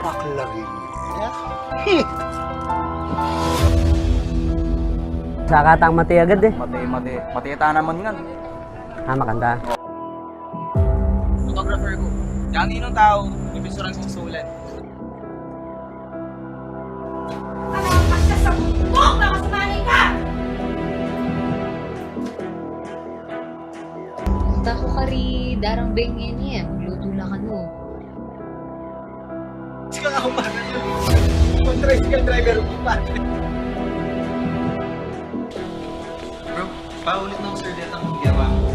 Paklagin niya. Sakatang mati agad eh. Matiyata naman nga. Makanta. Photographer ko. Yang ninong tao, ibisuran kong sulat. Basta sa bukbok na kasumali ka! Tako kari darang bengin yan. Luto lang ka no. Sika ako pa. Kung tricycle driver ko pa. Bro, paulit ng sir dito ang gawa mo.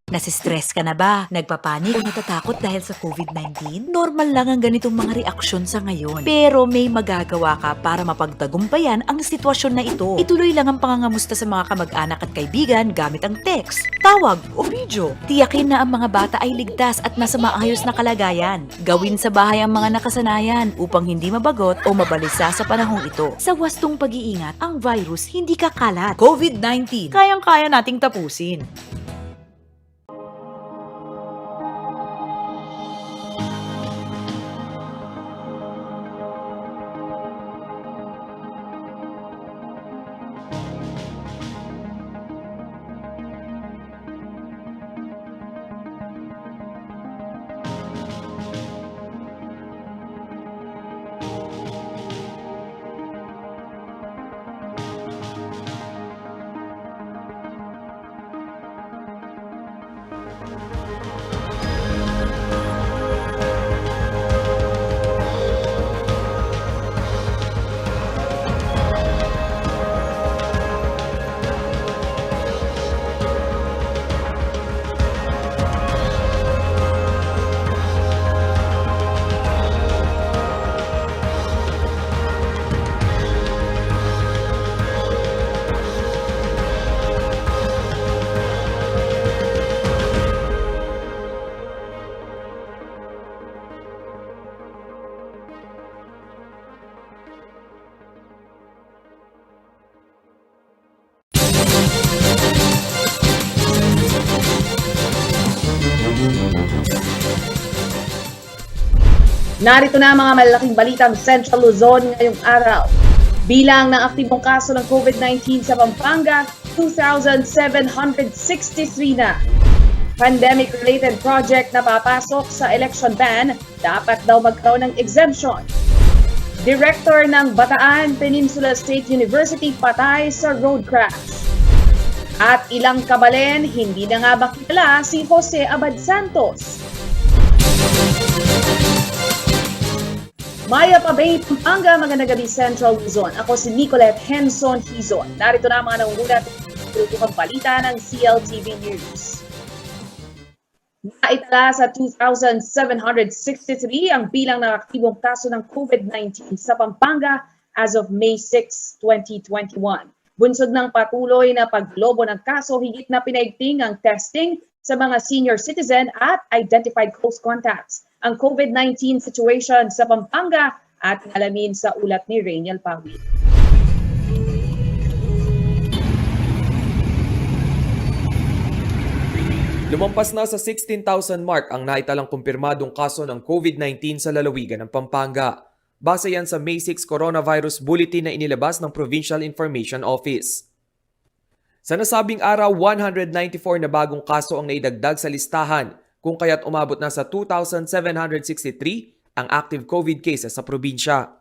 Nasistress ka na ba? Nagpapanik o natatakot dahil sa COVID-19? Normal lang ang ganitong mga reaksyon sa ngayon. Pero may magagawa ka para mapagtagumpayan ang sitwasyon na ito. Ituloy lang ang pangangamusta sa mga kamag-anak at kaibigan gamit ang text, tawag o video. Tiyakin na ang mga bata ay ligtas at nasa maayos na kalagayan. Gawin sa bahay ang mga nakasanayan upang hindi mabagot o mabalisa sa panahong ito. Sa wastong pag-iingat, ang virus hindi kakalat. COVID-19, kayang-kaya nating tapusin. Narito na ang mga malalaking balitang Central Luzon ngayong araw. Bilang ng aktibong kaso ng COVID-19 sa Pampanga, 2,763 na. Pandemic-related project na papasok sa election ban, dapat daw magkaroon ng exemption. Director ng Bataan Peninsula State University patay sa road crash. At ilang kabalen, hindi na nga ba kilala si Jose Abad Santos. Maya Pabay, Pampanga, magandang gabi Central Luzon. Ako si Nicolette Henson Hizon. Narito na ang mga nangungulat at balita ng CLTV News. Naitala sa 2,763 ang bilang ng aktibong kaso ng COVID-19 sa Pampanga as of May 6, 2021. Bunsod ng patuloy na paglobo ng kaso, higit na pinaigting ang testing sa mga senior citizen at identified close contacts. Ang COVID-19 situation sa Pampanga at alamin sa ulat ni Rainiel Pawit. Lumampas na sa 16,000 mark ang naitalang kumpirmadong kaso ng COVID-19 sa lalawigan ng Pampanga. Base yan sa May 6 Coronavirus Bulletin na inilabas ng Provincial Information Office. Sa nasabing araw, 194 na bagong kaso ang naidagdag sa listahan, kung kaya't umabot na sa 2,763 ang active COVID cases sa probinsya.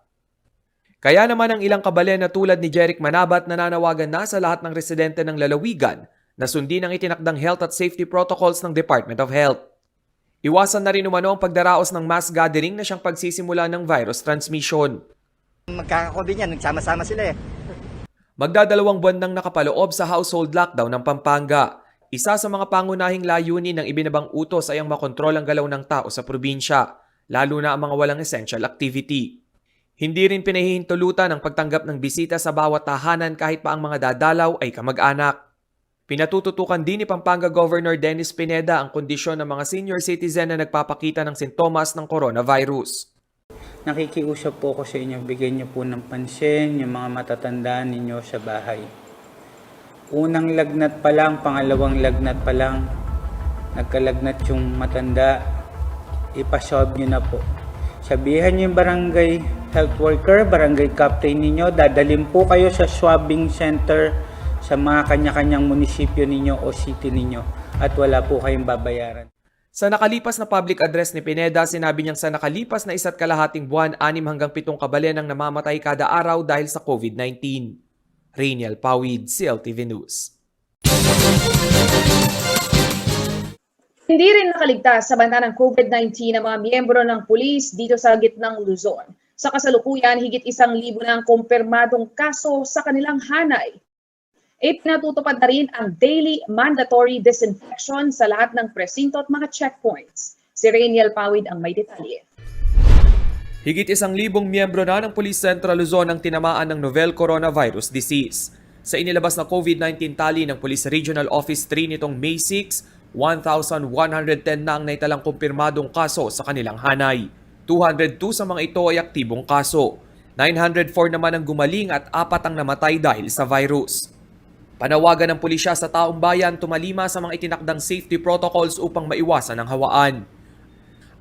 Kaya naman ang ilang kabalen na tulad ni Jeric Manabat nananawagan na sa lahat ng residente ng lalawigan na sundin ang itinakdang health at safety protocols ng Department of Health. Iwasan na rin umano ang pagdaraos ng mass gathering na siyang pagsisimula ng virus transmission. Magkaka-COVID yan, nagsama-sama sila eh. Magdadalawang buwan nang nakapaloob sa household lockdown ng Pampanga. Isa sa mga pangunahing layunin ng ibinabang utos ay ang makontrol ang galaw ng tao sa probinsya, lalo na ang mga walang essential activity. Hindi rin pinahihintulutan ang pagtanggap ng bisita sa bawat tahanan kahit pa ang mga dadalaw ay kamag-anak. Pinatututukan din ni Pampanga Governor Dennis Pineda ang kondisyon ng mga senior citizen na nagpapakita ng sintomas ng coronavirus. nakikiusap po ako sa inyo, bigyan niyo po ng pansin yung mga matatandaan ninyo sa bahay. Unang lagnat pa lang, pangalawang lagnat pa lang, nagkalagnat yung matanda, ipaswab niyo na po. Sabihan niyo yung barangay health worker, barangay captain ninyo, dadalhin po kayo sa swabbing center sa mga kanya-kanyang munisipyo ninyo o city ninyo at wala po kayong babayaran. Sa nakalipas na public address ni Pineda, sinabi niyang sa nakalipas na 1.5 buwan, 6 hanggang 7 kababayan ang namamatay kada araw dahil sa COVID-19. Rainiel Pawid, CLTV News. Hindi rin nakaligtas sa banta ng COVID-19 ang mga miyembro ng pulis dito sa gitnang Luzon. Sa kasalukuyan, higit 1,000 na ang kumpirmadong kaso sa kanilang hanay. Ipinatutupad na rin ang daily mandatory disinfection sa lahat ng presinto at mga checkpoints. Si Rainiel Pawid ang may detalye. Higit 1,000 miyembro na ng Police Central Luzon ang tinamaan ng novel coronavirus disease. Sa inilabas na COVID-19 tally ng Police Regional Office 3 nitong May 6, 1,110 na ang naitalang kumpirmadong kaso sa kanilang hanay. 202 sa mga ito ay aktibong kaso. 904 naman ang gumaling at 4 ang namatay dahil sa virus. Panawagan ng pulisya sa taong bayan tumalima sa mga itinakdang safety protocols upang maiwasan ang hawaan.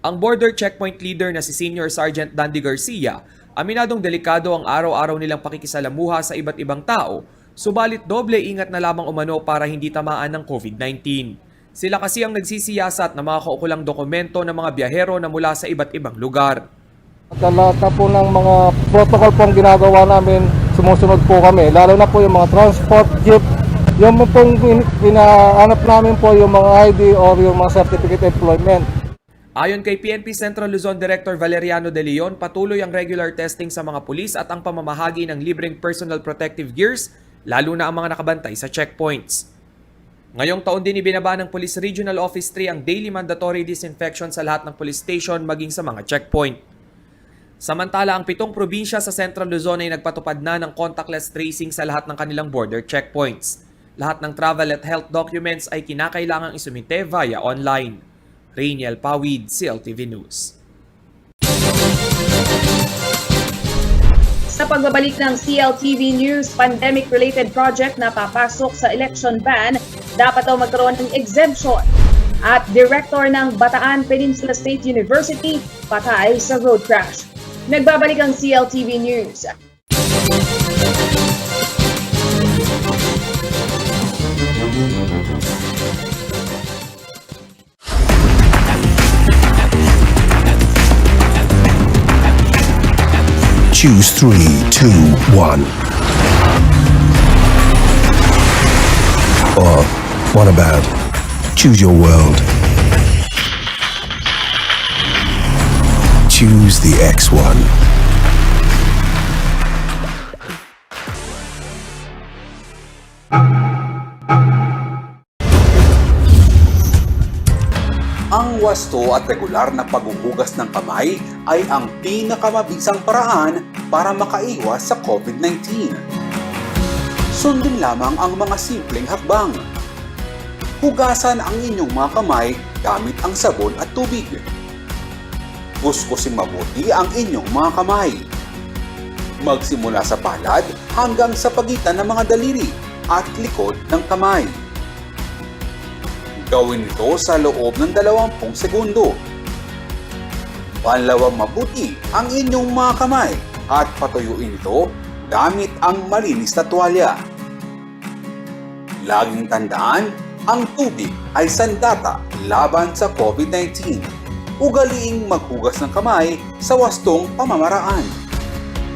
Ang border checkpoint leader na si Senior Sergeant Dandy Garcia, aminadong delikado ang araw-araw nilang pakikisalamuha sa iba't ibang tao, subalit doble ingat na lamang umano para hindi tamaan ng COVID-19. Sila kasi ang nagsisiyasat ng mga kaukulang dokumento ng mga biyahero na mula sa iba't ibang lugar. Sa lahat na po ng mga protocol pong ginagawa namin, sumusunod po kami. Lalo na po yung mga transport, jeep. Yung pong pinahanap namin po yung mga ID or yung mga certificate employment. Ayon kay PNP Central Luzon Director Valeriano De Leon, patuloy ang regular testing sa mga pulis at ang pamamahagi ng libreng personal protective gears, lalo na ang mga nakabantay sa checkpoints. Ngayong taon din ibinaba ng Police Regional Office 3 ang daily mandatory disinfection sa lahat ng police station maging sa mga checkpoint. Samantala, ang 7 probinsya sa Central Luzon ay nagpatupad na ng contactless tracing sa lahat ng kanilang border checkpoints. Lahat ng travel at health documents ay kinakailangang isumite via online. Rainiel Pawid, CLTV News. Sa pagbabalik ng CLTV News pandemic-related project na papasok sa election ban, dapat daw magkaroon ng exemption. At Director ng Bataan Peninsula State University, patay sa road crash. Nagbabalik ang CLTV News. Choose 3, 2, 1. Or what about choose your world? Choose the X1. Ang wasto at regular na paghuhugas ng kamay ay ang pinakamabisang paraan para makaiwas sa COVID-19. Sundin lamang ang mga simpleng hakbang. Hugasan ang inyong mga kamay gamit ang sabon at tubig. Kuskusin mabuti ang inyong mga kamay. Magsimula sa palad hanggang sa pagitan ng mga daliri at likod ng kamay. Gawin ito sa loob ng 20 segundo. Banlawang mabuti ang inyong mga kamay at patuyuin ito gamit ang malinis na tuwalya. Laging tandaan, ang tubig ay sandata laban sa COVID-19. Ugaliing maghugas ng kamay sa wastong pamamaraan.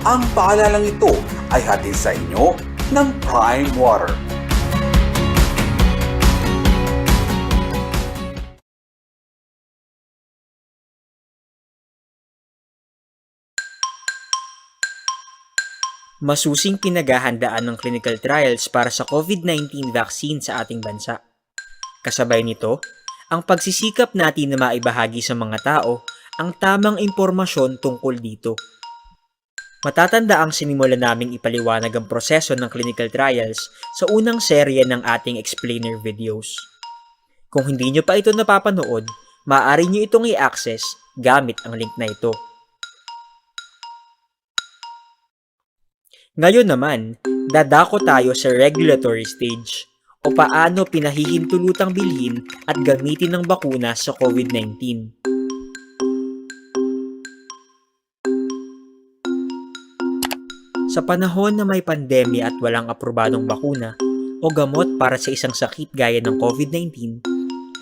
Ang paalalang ito ay hatid sa inyo ng Prime Water. Masusing pinaghahandaan ng clinical trials para sa COVID-19 vaccine sa ating bansa. Kasabay nito, ang pagsisikap natin na maibahagi sa mga tao ang tamang impormasyon tungkol dito. Matatanda ang sinimula naming ipaliwanag ang proseso ng clinical trials sa unang serye ng ating explainer videos. Kung hindi nyo pa ito napapanood, maaari nyo itong i-access gamit ang link na ito. Ngayon naman, dadako tayo sa regulatory stage o paano pinahihintulutang bilhin at gamitin ng bakuna sa COVID-19. Sa panahon na may pandemya at walang aprobadong bakuna o gamot para sa isang sakit gaya ng COVID-19,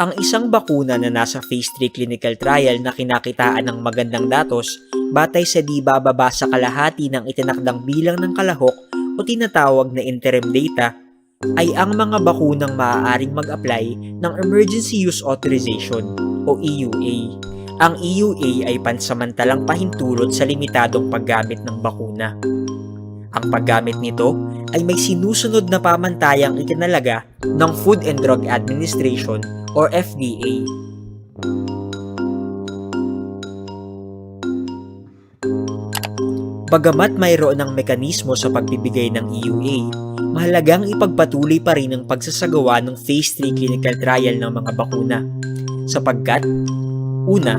ang isang bakuna na nasa phase 3 clinical trial na kinakitaan ng magandang datos batay sa di bababa sa kalahati ng itinakdang bilang ng kalahok o tinatawag na interim data ay ang mga bakunang maaaring mag-apply ng Emergency Use Authorization o EUA. Ang EUA ay pansamantalang pahintulot sa limitadong paggamit ng bakuna. Ang paggamit nito ay may sinusunod na pamantayang itinalaga ng Food and Drug Administration or FDA. Bagamat mayroon ng mekanismo sa pagbibigay ng EUA, mahalagang ipagpatuloy pa rin ang pagsasagawa ng Phase 3 clinical trial ng mga bakuna. Sapagkat, una,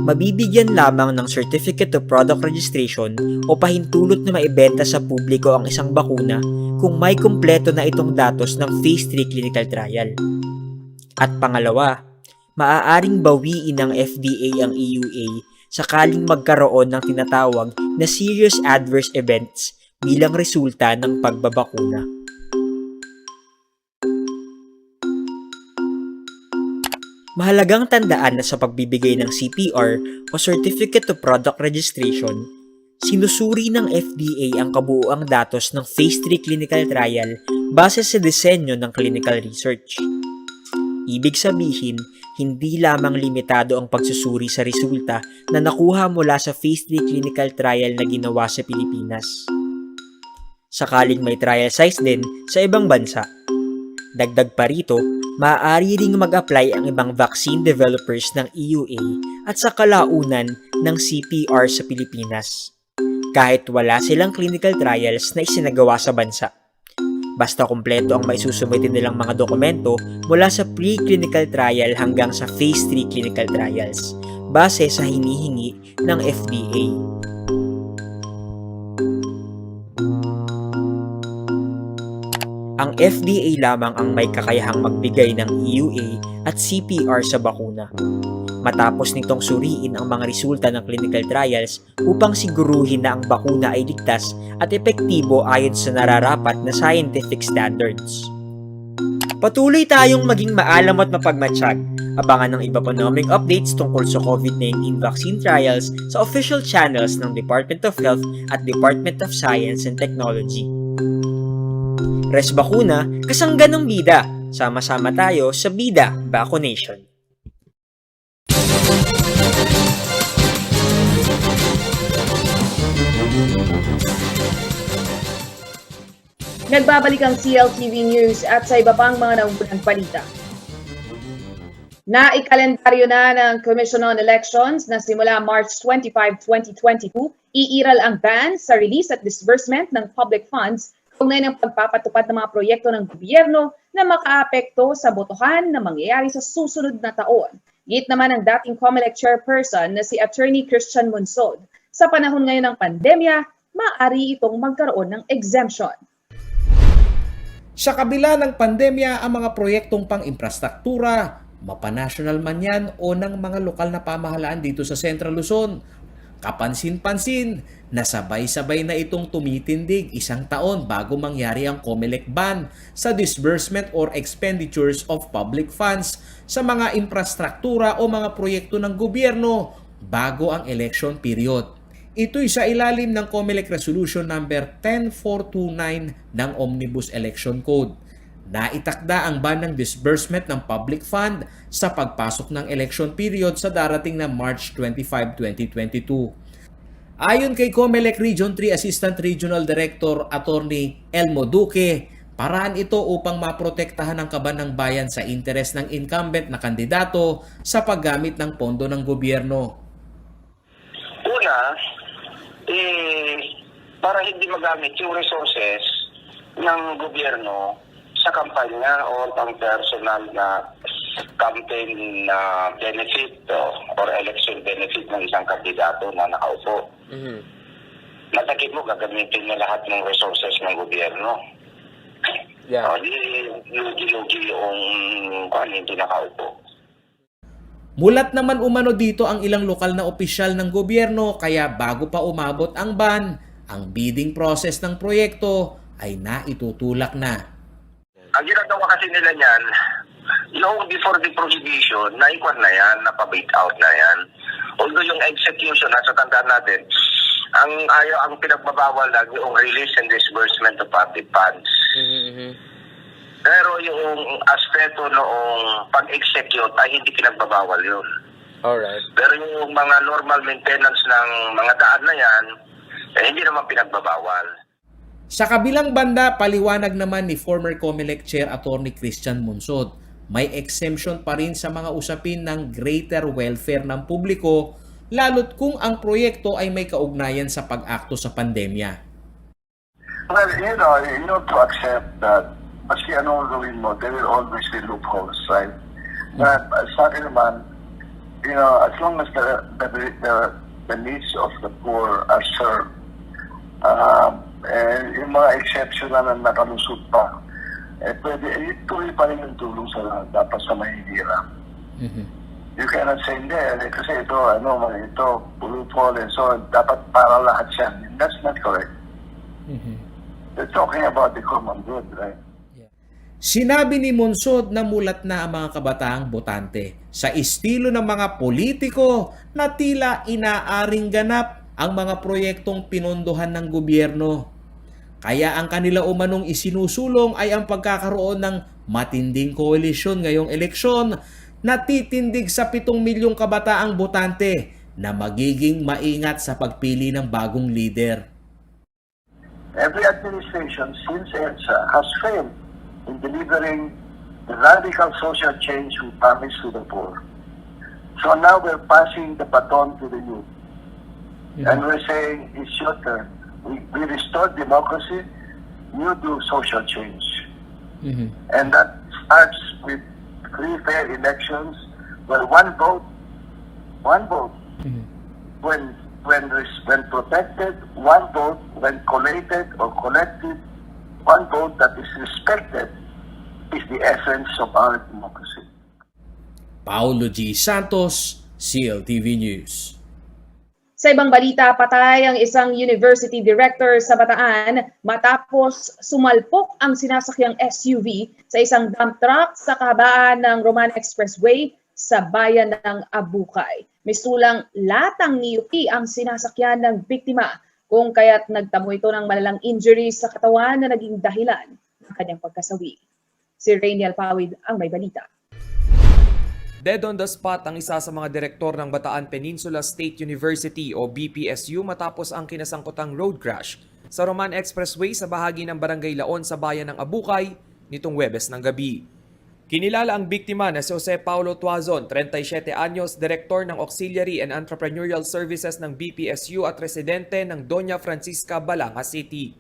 mabibigyan lamang ng Certificate of Product Registration o pahintulot na maibenta sa publiko ang isang bakuna kung may kumpleto na itong datos ng Phase 3 clinical trial. At pangalawa, maaaring bawiin ng FDA ang EUA sakaling magkaroon ng tinatawag na serious adverse events bilang resulta ng pagbabakuna. Mahalagang tandaan na sa pagbibigay ng CPR o Certificate of Product Registration, sinusuri ng FDA ang kabuuang datos ng Phase 3 clinical trial base sa disenyo ng clinical research. Ibig sabihin, hindi lamang limitado ang pagsusuri sa resulta na nakuha mula sa Phase 3 clinical trial na ginawa sa Pilipinas. Sakaling may trial size din sa ibang bansa. Dagdag pa rito, maaari ring mag-apply ang ibang vaccine developers ng EUA at sa kalaunan ng CPR sa Pilipinas, kahit wala silang clinical trials na isinagawa sa bansa. Basta kumpleto ang maisusumitin nilang mga dokumento mula sa pre-clinical trial hanggang sa phase 3 clinical trials, base sa hinihingi ng FDA. Ang FDA lamang ang may kakayahang magbigay ng EUA at CPR sa bakuna. Matapos nitong suriin ang mga resulta ng clinical trials upang siguruhin na ang bakuna ay ligtas at epektibo ayon sa nararapat na scientific standards. Patuloy tayong maging maalam at mapagmatsyag. Abangan ng iba pa naming updates tungkol sa COVID-19 vaccine trials sa official channels ng Department of Health at Department of Science and Technology. Res Bakuna, kasangga ng bida. Sama-sama tayo sa Bida Vaccination. Nagbabalik ang CLTV News at sa iba pang mga naunang balita. Naikalendaryo na ng Commission on Elections na simula March 25, 2022, iiral ang ban sa release at disbursement ng public funds kaugnay ng pagpapatupad ng mga proyekto ng gobyerno na makaapekto sa botohan na mangyayari sa susunod na taon. Git naman ng dating COMELEC chairperson na si Attorney Christian Monsod, sa panahon ngayon ng pandemya, maaari itong magkaroon ng exemption. Sa kabila ng pandemya, ang mga proyektong pang-infrastruktura, mapanasyonal man yan o ng mga lokal na pamahalaan dito sa Central Luzon, kapansin-pansin na sabay-sabay na itong tumitindig isang taon bago mangyari ang COMELEC ban sa disbursement or expenditures of public funds sa mga infrastruktura o mga proyekto ng gobyerno bago ang election period. Ito'y sa ilalim ng COMELEC Resolution number 10429 ng Omnibus Election Code. Naitakda ang ban ng disbursement ng public fund sa pagpasok ng election period sa darating na March 25, 2022. Ayon kay COMELEC Region 3 Assistant Regional Director Attorney Elmo Duque, paraan ito upang maprotektahan ang kaban ng bayan sa interes ng incumbent na kandidato sa paggamit ng pondo ng gobyerno. Una, para hindi magamit yung resources ng gobyerno sa kampanya o pang-personal na campaign na benefit or election benefit ng isang kandidato na nakaupo. matakit mo, gagamitin na lahat ng resources ng gobyerno. Yeah. Lugi-lugi yung hindi nakaupo. Mulat naman umano dito ang ilang lokal na opisyal ng gobyerno kaya bago pa umabot ang ban, ang bidding process ng proyekto ay naitutulak na. Ang ginagawa kasi nila niyan, yung before the prohibition, naikwan na yan, napabait out na yan. Although yung execution, nasa tandaan natin, ang pinagbabawal lang yung release and disbursement of public funds. Pero yung aspeto noong pag-execute ay hindi pinagbabawal yun. Alright. Pero yung mga normal maintenance ng mga daan na yan, hindi naman pinagbabawal. Sa kabilang banda, paliwanag naman ni former COMELEC Chair Attorney Christian Monsod, may exemption pa rin sa mga usapin ng greater welfare ng publiko, lalo't kung ang proyekto ay may kaugnayan sa pag-akto sa pandemya. Well, you know to accept that kasi anong gawin mo, there will always be loopholes, right? But sa akin naman, as long as the needs of the poor are served, yung mga exception na nakalusot pa, pwede, ituloy pa rin yung tulong sa dapat sa mahihirap. You cannot say, hindi, kasi ito, loophole, and so dapat para lahat yan. That's not correct. They're talking about the common good, right? Sinabi ni Monsod na mulat na ang mga kabataang botante sa estilo ng mga politiko na tila inaaring ganap ang mga proyektong pinondohan ng gobyerno. Kaya ang kanila umanong isinusulong ay ang pagkakaroon ng matinding koalisyon ngayong eleksyon na titindig sa 7 milyong kabataang botante na magiging maingat sa pagpili ng bagong leader. Every administration since EDSA has failed in delivering the radical social change we promised to the poor. So now we're passing the baton to the youth. And we're saying, it's your turn. We restored democracy, you do social change. And that starts with free, fair elections, where one vote, when protected, one vote, when collated or collected, one vote that is respected is the essence of our democracy. Paulo G. Santos, CLTV News. Sa ibang balita, patay ang isang university director sa Bataan matapos sumalpok ang sinasakyang SUV sa isang dump truck sa kahabaan ng Roman Expressway sa bayan ng Abukay. Mistulang latang niyuki ang sinasakyan ng biktima, kung kaya't nagtamo ito ng malalang injuries sa katawan na naging dahilan ng kanyang pagkasawi. Si Rainiel Pawid ang may balita. Dead on the spot ang isa sa mga direktor ng Bataan Peninsula State University o BPSU matapos ang kinasangkutang road crash sa Roman Expressway sa bahagi ng Barangay Laon sa bayan ng Abukay nitong Huwebes ng gabi. Kinilala ang biktima na si Jose Paulo Tuazon, 37 anyos, direktor ng Auxiliary and Entrepreneurial Services ng BPSU at residente ng Doña Francisca, Balanga City.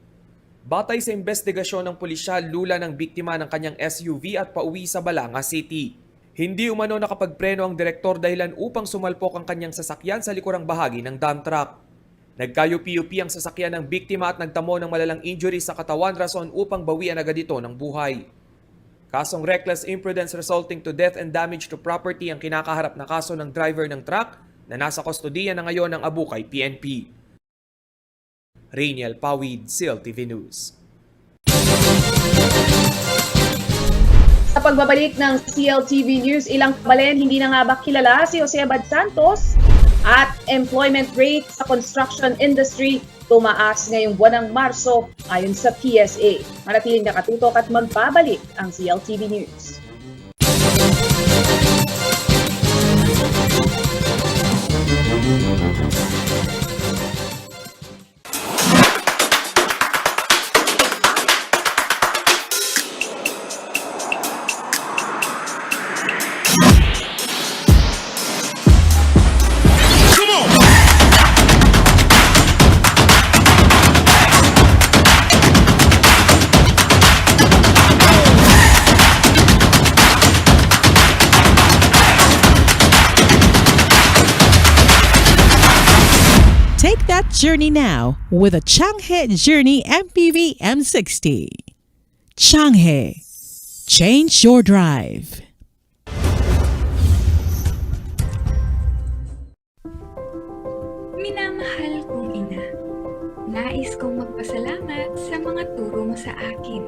Batay sa investigasyon ng pulisya, lula ng biktima ng kanyang SUV at pauwi sa Balanga City. Hindi umano nakapagpreno ang direktor dahilan upang sumalpok ang kanyang sasakyan sa likurang bahagi ng dump truck. Nagkayupi-yupi ang sasakyan ng biktima at nagtamo ng malalang injury sa katawan, rason upang bawian agad ito ng buhay. Kasong reckless imprudence resulting to death and damage to property ang kinakaharap na kaso ng driver ng truck na nasa kustodiya na ngayon ng Abukay PNP. Rainiel Pawid, CLTV News. Sa pagbabalik ng CLTV News, ilang kabalen hindi na nga ba kilala si Jose Abad Santos at employment rate sa construction industry tumaas ngayong buwan ng Marso ayon sa PSA. Manatiling nakatutok at magbabalik ang CLTV News. Take that journey now with a Changhe Journey MPV M60. Changhe. Change your drive. Minamahal kong ina, nais kong magpasalamat sa mga turo mo sa akin.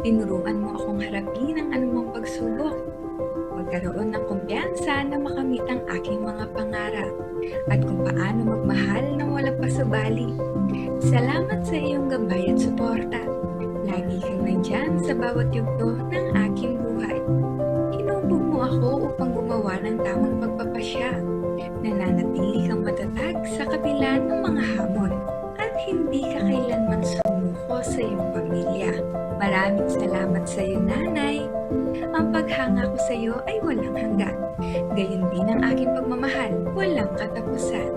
Tinuruan mo akong harapin ang anumang pagsubok. Magkaroon ng kumpiyansa na makamit ang aking mga pangarap at kung paano magmahal ng walang pasubali. Salamat sa iyong gabay at suporta. Lagi kang nandyan sa bawat yugto ng aking buhay. Hinubog mo ako upang gumawa ng tamang pagpapasya. Nananatili kang matatag sa kabila ng mga hamon at hindi ka kailanman sumuko sa iyong pamilya. Maraming salamat sa iyo, Nanay. Ang paghanga ko sa iyo ay walang hanggan. Gayon din ang aking pagmamahal, walang katapusan.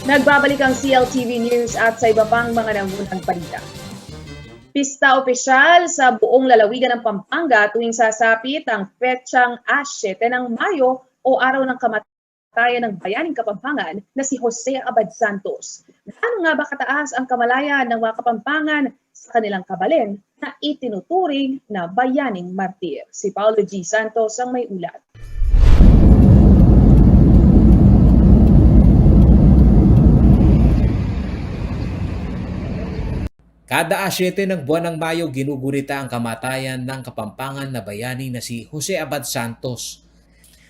Nagbabalik ang CLTV News at sa iba pang mga nangunang balita. Pista opisyal sa buong lalawigan ng Pampanga tuwing sasapit ang petsang 7 ng Mayo o araw ng kamatayan ng bayaning Kapampangan na si Jose Abad Santos. Gaano nga ba kataas ang kamalayan ng mga Kapampangan sa kanilang kabalin na itinuturing na bayaning martir? Si Paulo G. Santos ang may ulat. Kada 7 ng buwan ng Mayo, ginugurita ang kamatayan ng Kapampangan na bayani na si Jose Abad Santos.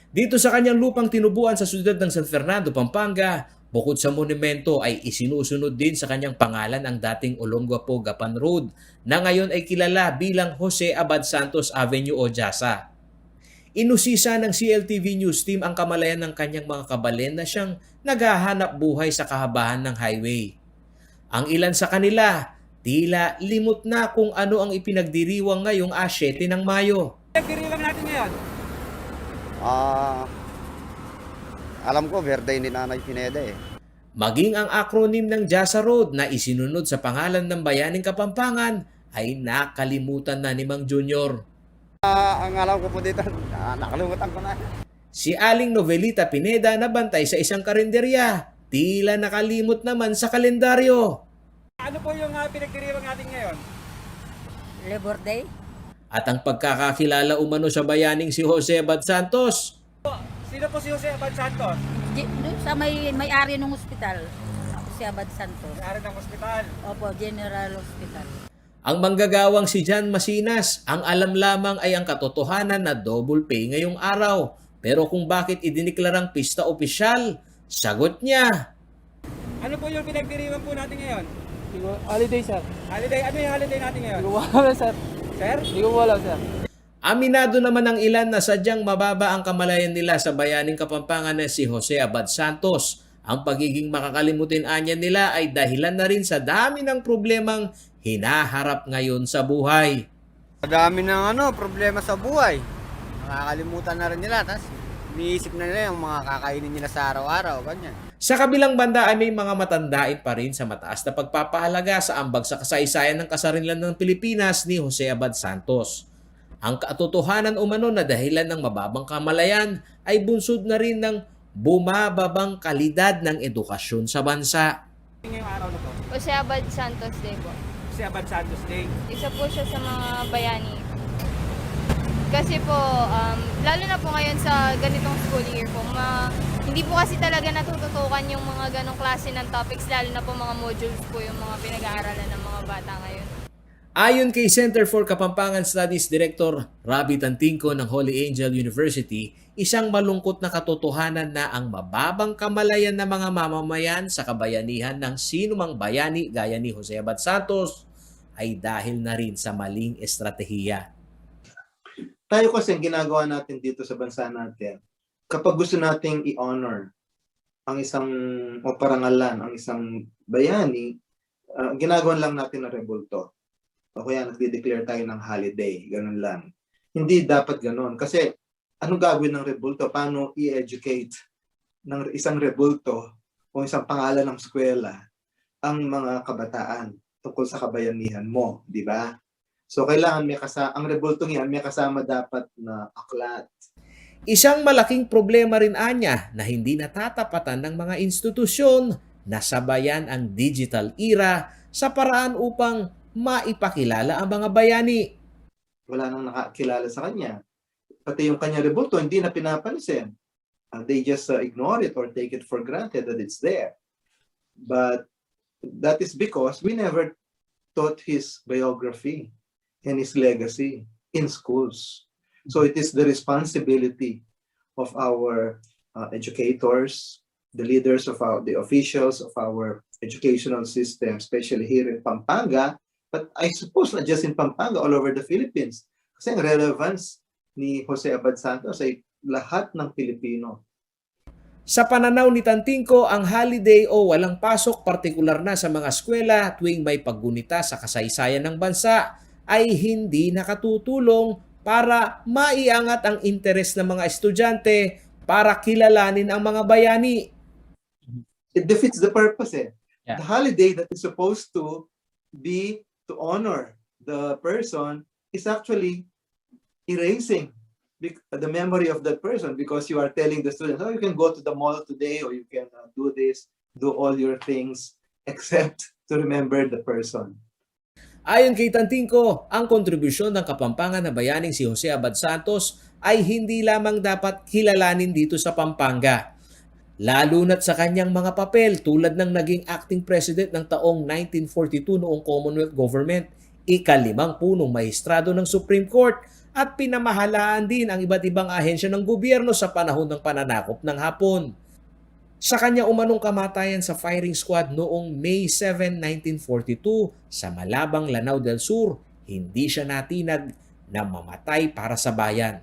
Dito sa kanyang lupang tinubuan sa siyudad ng San Fernando, Pampanga, bukod sa monumento ay isinusunod din sa kanyang pangalan ang dating Olongapo Gapan Road na ngayon ay kilala bilang Jose Abad Santos Avenue o Jasa. Inusisa ng CLTV News Team ang kamalayan ng kanyang mga kabalin na siyang naghahanap buhay sa kahabahan ng highway. Ang ilan sa kanila, tila limot na kung ano ang ipinagdiriwang ngayong 7 ng Mayo. Pinagdiriwang natin ngayon? Alam ko, birthday ni Nanay Pineda eh. Maging ang acronym ng Jasa Road na isinunod sa pangalan ng bayaning Kapampangan ay nakalimutan na ni Mang Junior. Ang alam ko po dito, nakalimutan ko na. Si Aling Novelita Pineda na bantay sa isang karinderya, tila nakalimot naman sa kalendaryo. Ano po yung pinagdiriwang natin ngayon? Labor Day. At ang pagkakakilala umano sa bayaning si Jose Abad Santos. Sino po si Jose Abad Santos? Sa may-ari ng ospital. Si Abad Santos. May-ari ng ospital? Opo, General Hospital. Ang manggagawang si John Masinas, ang alam lamang ay ang katotohanan na double pay ngayong araw. Pero kung bakit idiniklarang pista opisyal, sagot niya. Ano po yung pinagdiriwang po natin ngayon? Holiday, sir. Holiday? Ano yung holiday natin ngayon? Hindi ko alam, sir. Sir? Hindi ko alam, sir. Aminado naman ang ilan na sadyang mababa ang kamalayan nila sa bayaning Kapampangan na si Jose Abad Santos. Ang pagiging makakalimutin anya nila ay dahilan na rin sa dami ng problemang hinaharap ngayon sa buhay. Madami ng problema sa buhay. Nakakalimutan na rin nila. Tapos iniisip na nila yung mga kakainin nila sa araw-araw. Ganyan. Sa kabilang banda ay may mga matandain pa rin sa mataas na pagpapahalaga sa ambag sa kasaysayan ng kasarinlan ng Pilipinas ni Jose Abad Santos. Ang katotohanan umano na dahilan ng mababang kamalayan ay bunsod na rin ng bumababang kalidad ng edukasyon sa bansa. Ngayong araw na po? Jose Abad Santos Day po. Jose Abad Santos Day. Isa po siya sa mga bayani. Kasi po, lalo na po ngayon sa ganitong school year po, hindi po kasi talaga natututukan yung mga ganong klase ng topics, lalo na po mga modules po yung mga pinag-aaralan ng mga bata ngayon. Ayon kay Center for Kapampangan Studies Director Rabi Tantingco ng Holy Angel University, isang malungkot na katotohanan na ang mababang kamalayan ng mga mamamayan sa kabayanihan ng sinumang bayani gaya ni Jose Abad Santos ay dahil na rin sa maling estratehiya. Tayo kasi ang ginagawa natin dito sa bansa natin, kapag gusto nating i-honor ang isang o parangalan, ang isang bayani, ginagawa lang natin na rebulto. O kaya nagde-declare tayo ng holiday, ganun lang. Hindi dapat ganun. Kasi Ano gagawin ng rebulto? Paano i-educate ng isang rebulto o isang pangalan ng eskwela ang mga kabataan tungkol sa kabayanihan mo, di ba? So kailangan ang rebultong yan may kasama dapat na aklat. Isang malaking problema rin anya na hindi natatapatan ng mga institusyon na sabayan ang digital era sa paraan upang maipakilala ang mga bayani. Wala nang nakakilala sa kanya. Pati yung kanya rebulto, hindi na pinapansin. They just ignore it or take it for granted that it's there. But that is because we never taught his biography and his legacy in schools. So it is the responsibility of our educators, the leaders of the officials of our educational system, especially here in Pampanga, but I suppose not just in Pampanga, all over the Philippines. Kasi ang relevance ni Jose Abad Santos ay lahat ng Pilipino. Sa pananaw ni Tantingco, ang holiday o walang pasok partikular na sa mga eskwela tuwing may paggunita sa kasaysayan ng bansa ay hindi nakatutulong para maiangat ang interes ng mga estudyante para kilalanin ang mga bayani. It defeats the purpose eh. Yeah. The holiday that is supposed to be to honor the person is actually erasing the memory of that person because you are telling the students, oh, you can go to the mall today or you can do this, do all your things except to remember the person. Ayon kay Tantingco, ang kontribusyon ng Kapampangan na bayaning si Jose Abad Santos ay hindi lamang dapat kilalanin dito sa Pampanga. Lalo na't sa kanyang mga papel tulad ng naging acting president ng taong 1942 noong Commonwealth Government, ika-5 punong maestrado ng Supreme Court at pinamahalaan din ang iba't ibang ahensya ng gobyerno sa panahon ng pananakop ng Hapon. Sa kanya umanong kamatayan sa firing squad noong May 7, 1942 sa Malabang, Lanao del Sur, hindi siya natinag na mamatay para sa bayan.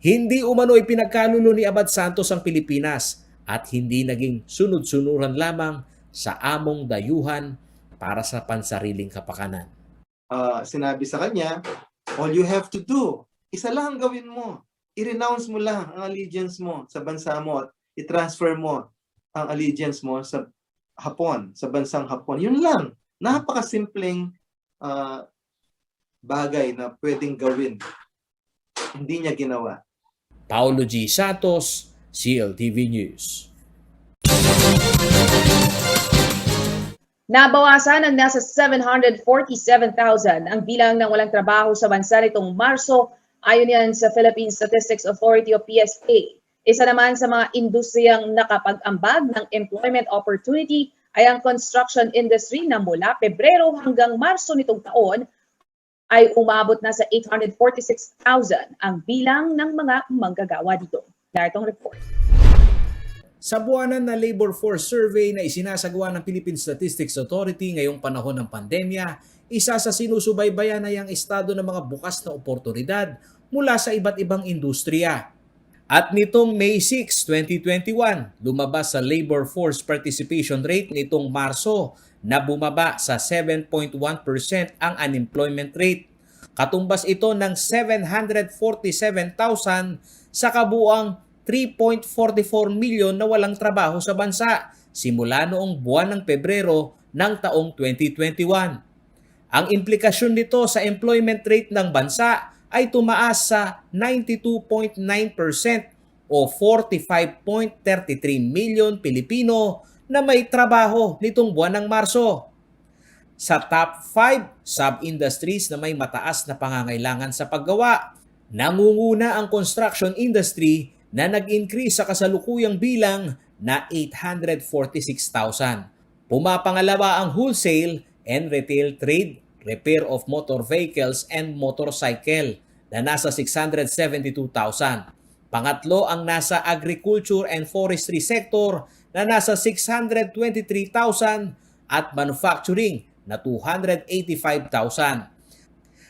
Hindi umano ipinagkalulo ni Abad Santos ang Pilipinas at hindi naging sunod-sunuran lamang sa among dayuhan para sa pansariling kapakanan. Sinabi sa kanya, all you have to do, isa lang ang gawin mo. I-renounce mo lang ang allegiance mo sa bansa mo at i-transfer mo ang allegiance mo sa Hapon, sa bansang Hapon. Yun lang. Napakasimpleng bagay na pwedeng gawin. Hindi niya ginawa. Paulo G. Santos, CLTV News. Nabawasan ng nasa 747,000 ang bilang ng walang trabaho sa bansa nitong Marso, ayon yan sa Philippine Statistics Authority o PSA. Isa naman sa mga industriyang nakapag-ambag ng employment opportunity ay ang construction industry na mula Pebrero hanggang Marso nitong taon ay umabot na sa 846,000 ang bilang ng mga manggagawa dito. Narito ang report. Sa buwanan na labor force survey na isinasagawa ng Philippine Statistics Authority ngayong panahon ng pandemya, isa sa sinusubaybayan ay ang estado ng mga bukas na oportunidad mula sa iba't ibang industriya. At nitong May 6, 2021, lumabas sa labor force participation rate nitong Marso na bumaba sa 7.1% ang unemployment rate. Katumbas ito ng 747,000 sa kabuuang 3.44 milyon na walang trabaho sa bansa simula noong buwan ng Pebrero ng taong 2021. Ang implikasyon nito sa employment rate ng bansa ay tumaas sa 92.9% o 45.33 milyon Pilipino na may trabaho nitong buwan ng Marso. Sa top 5 sub-industries na may mataas na pangangailangan sa paggawa, nangunguna ang construction industry na nag-increase sa kasalukuyang bilang na 846,000. Pumapangalawa ang wholesale and retail trade, repair of motor vehicles and motorcycle na nasa 672,000. Pangatlo ang nasa agriculture and forestry sector na nasa 623,000 at manufacturing na 285,000.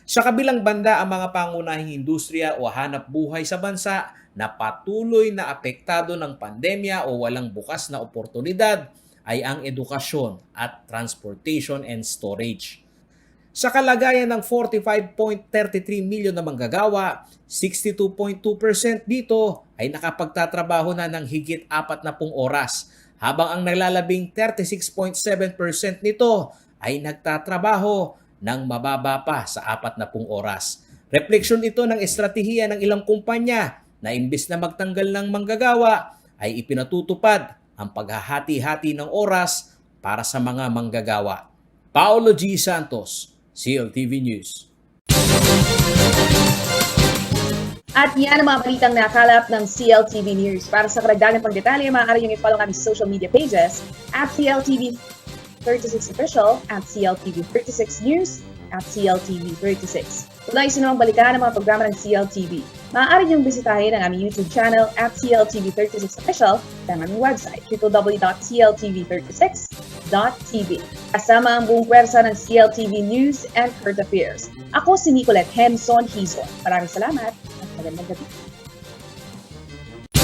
Sa kabilang banda, ang mga pangunahing industriya o hanap buhay sa bansa na patuloy na apektado ng pandemya o walang bukas na oportunidad ay ang edukasyon at transportation and storage. Sa kalagayan ng 45.33 milyon na manggagawa, 62.2% dito ay nakapagtatrabaho na ng higit 40 oras, habang ang nalalabing 36.7% nito ay nagtatrabaho ng mababa pa sa 40 oras. Refleksyon ito ng estratehiya ng ilang kumpanya na imbis na magtanggal ng manggagawa ay ipinatutupad ang paghahati-hati ng oras para sa mga manggagawa. Paolo G. Santos, CLTV News. At yan ang mga balitang nakalap ng CLTV News. Para sa karagdagang pagdetalye, maaari niyong i-follow kami sa social media pages at CLTV36 Official, at CLTV36 News, at CLTV36. Kung nais nyo namang balikan ang mga programa ng CLTV, maaari niyong bisitahin ang aming YouTube channel at CLTV36 Official at ang aming website, www.cltv36.tv. Kasama ang buong pwersa ng CLTV News and Current Affairs. Ako si Nicolette Henson Hizon. Maraming salamat at magandang gabi.